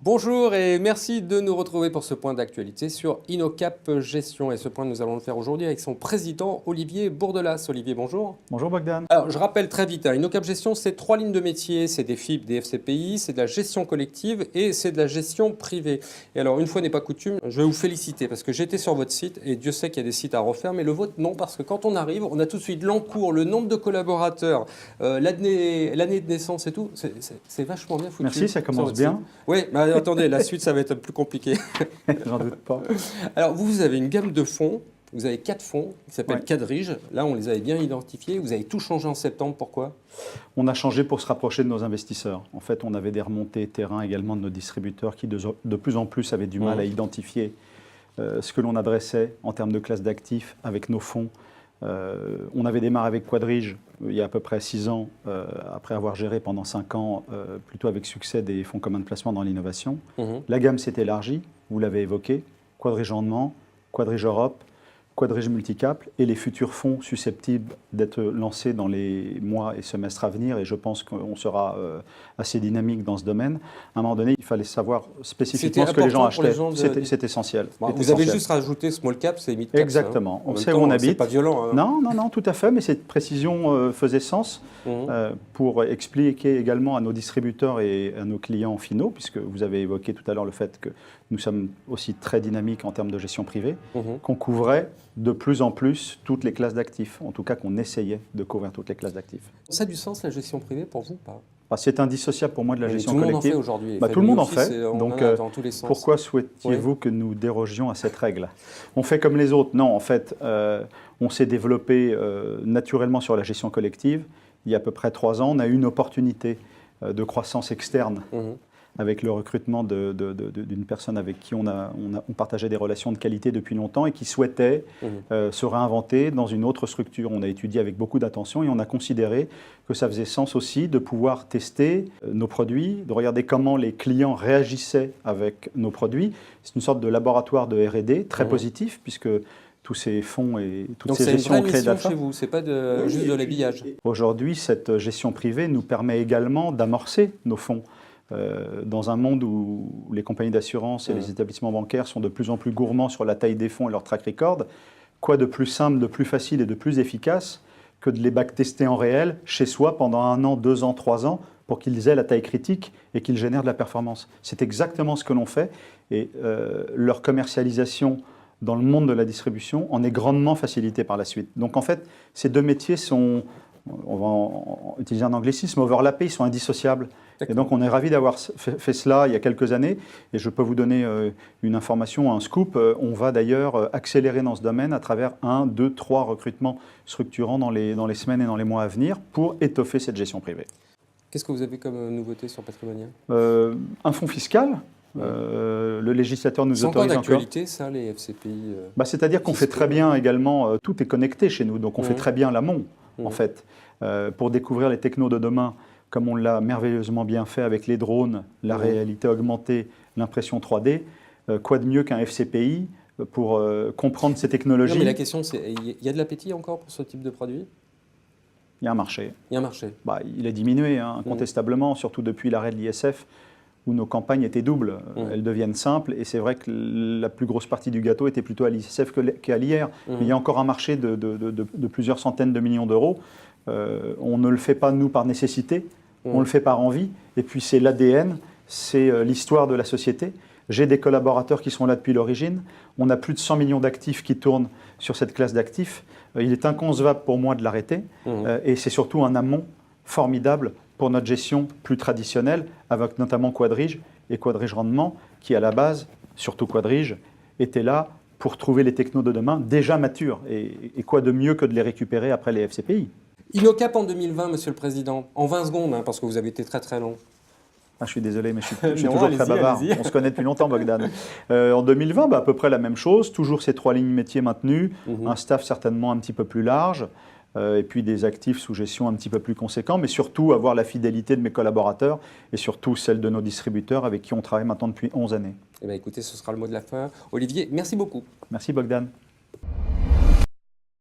Bonjour et merci de nous retrouver pour ce point d'actualité sur InnoCap Gestion. Et ce point, nous allons le faire aujourd'hui avec son président Olivier Bourdelas. Olivier, bonjour. Bonjour Bogdan. Alors, je rappelle très vite, InnoCap Gestion, c'est 3 lignes de métier. C'est des FIP, des FCPI, c'est de la gestion collective et c'est de la gestion privée. Et alors, une fois n'est pas coutume, je vais vous féliciter parce que j'étais sur votre site et Dieu sait qu'il y a des sites à refaire, mais le vôtre, non, parce que quand on arrive, on a tout de suite l'encours, le nombre de collaborateurs, l'année de naissance et tout. C'est vachement bien foutu. Merci, ça commence bien. Oui, mais attendez, la suite, ça va être plus compliqué. J'en doute pas. Alors, vous avez une gamme de fonds. Vous avez 4 fonds qui s'appellent Ouais. Quadrige. Là, on les avait bien identifiés. Vous avez tout changé en septembre. Pourquoi? On a changé pour se rapprocher de nos investisseurs. En fait, on avait des remontées terrain également de nos distributeurs qui de plus en plus avaient du mal à identifier ce que l'on adressait en termes de classe d'actifs avec nos fonds. On avait démarré avec Quadrige il y a à peu près 6 ans, après avoir géré pendant 5 ans, plutôt avec succès, des fonds communs de placement dans l'innovation. La gamme s'est élargie, vous l'avez évoqué, Quadrige Rendement, Quadrige Europe, Quadrige Multicap et les futurs fonds susceptibles d'être lancés dans les mois et semestres à venir. Et je pense qu'on sera assez dynamique dans ce domaine. À un moment donné, il fallait savoir spécifiquement ce que les gens achetaient. C'est essentiel. Bon, vous avez juste rajouté small cap, c'est mid cap. Exactement. On sait où on habite. C'est pas violent. Hein. Non, tout à fait. Mais cette précision faisait sens pour expliquer également à nos distributeurs et à nos clients finaux, puisque vous avez évoqué tout à l'heure le fait que nous sommes aussi très dynamiques en termes de gestion privée, qu'on couvrait de plus en plus toutes les classes d'actifs, en tout cas qu'on essayait de couvrir toutes les classes d'actifs. Ça a du sens la gestion privée pour vous ou pas? C'est indissociable pour moi de la gestion collective. Tout le monde en fait aujourd'hui. Tout le monde en fait. Donc, dans tous les sens. Pourquoi souhaitiez-vous que nous dérogions à cette règle? On fait comme les autres? Non, en fait, on s'est développé naturellement sur la gestion collective. Il y a à peu près 3 ans, on a eu une opportunité de croissance externe avec le recrutement d'une personne avec qui on partageait des relations de qualité depuis longtemps et qui souhaitait se réinventer dans une autre structure. On a étudié avec beaucoup d'attention et on a considéré que ça faisait sens aussi de pouvoir tester nos produits, de regarder comment les clients réagissaient avec nos produits. C'est une sorte de laboratoire de R&D très positif puisque tous ces fonds et toutes ces gestions ont créé de la Donc c'est une vraie mission chez vous, c'est pas juste de l'habillage. Aujourd'hui, cette gestion privée nous permet également d'amorcer nos fonds. Dans un monde où les compagnies d'assurance et les établissements bancaires sont de plus en plus gourmands sur la taille des fonds et leur track record, quoi de plus simple, de plus facile et de plus efficace que de les backtester en réel chez soi pendant 1 an, 2 ans, 3 ans pour qu'ils aient la taille critique et qu'ils génèrent de la performance. C'est exactement ce que l'on fait et leur commercialisation dans le monde de la distribution en est grandement facilitée par la suite. Donc en fait, ces 2 métiers sont, on va utiliser un anglicisme, overlappés, ils sont indissociables. Et donc on est ravis d'avoir fait cela il y a quelques années. Et je peux vous donner une information, un scoop. On va d'ailleurs accélérer dans ce domaine à travers 1, 2, 3 recrutements structurants dans les semaines et dans les mois à venir pour étoffer cette gestion privée. Qu'est-ce que vous avez comme nouveauté sur Patrimonial? Un fonds fiscal. Le législateur nous autorise encore. C'est encore d'actualité, ça, les FCPI C'est-à-dire qu'on fait très bien également, tout est connecté chez nous, donc on fait très bien l'amont, en fait, pour découvrir les technos de demain, comme on l'a merveilleusement bien fait avec les drones, la réalité augmentée, l'impression 3D. Quoi de mieux qu'un FCPI pour comprendre ces technologies? Non, mais la question, c'est, il y a de l'appétit encore pour ce type de produit? Il y a un marché. Il y a un marché. Il a diminué, incontestablement, surtout depuis l'arrêt de l'ISF, où nos campagnes étaient doubles. Elles deviennent simples, et c'est vrai que la plus grosse partie du gâteau était plutôt à l'ISF qu'à l'IR. Mais il y a encore un marché de plusieurs centaines de millions d'euros. On ne le fait pas, nous, par nécessité, on le fait par envie, et puis c'est l'ADN, c'est l'histoire de la société. J'ai des collaborateurs qui sont là depuis l'origine, on a plus de 100 millions d'actifs qui tournent sur cette classe d'actifs. Il est inconcevable pour moi de l'arrêter, et c'est surtout un amont formidable pour notre gestion plus traditionnelle, avec notamment Quadrige et Quadrige Rendement, qui à la base, surtout Quadrige, étaient là pour trouver les technos de demain déjà matures. Et quoi de mieux que de les récupérer après les FCPI? InnoCap en 2020, Monsieur le Président, en 20 secondes, parce que vous avez été très très long. Je suis désolé, mais je suis toujours très bavard. On se connaît depuis longtemps, Bogdan. En 2020, à peu près la même chose, toujours ces 3 lignes métiers maintenues, un staff certainement un petit peu plus large, et puis des actifs sous gestion un petit peu plus conséquents, mais surtout avoir la fidélité de mes collaborateurs et surtout celle de nos distributeurs avec qui on travaille maintenant depuis 11 années. Eh bien, écoutez, ce sera le mot de la fin. Olivier, merci beaucoup. Merci, Bogdan.